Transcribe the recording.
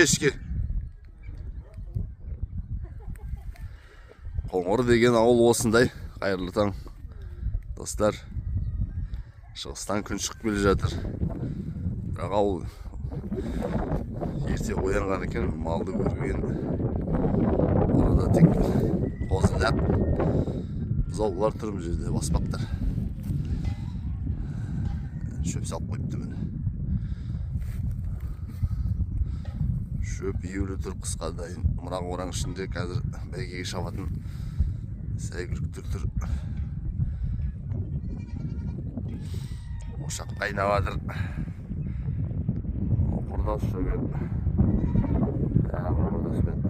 ішке. Қоңыр деген ауыл осындай. Қайырлы таң. Достар, шығыстан күн шығып келе жатыр. Бірақ ауыл ерте оянған екен, малды көрген. Орада тек қозылап, бұзаулар тұр бұл жерде, баспақтар. Шөп салып қойыпты міне. Шөп еулі тұр қысқа дайын. Мұрақ oraң ішінде қазір бәйгеге шабатын сәйгүліктер тұр. Ошақ қайнаватыр. Құрдас шөген. Құрдас бен.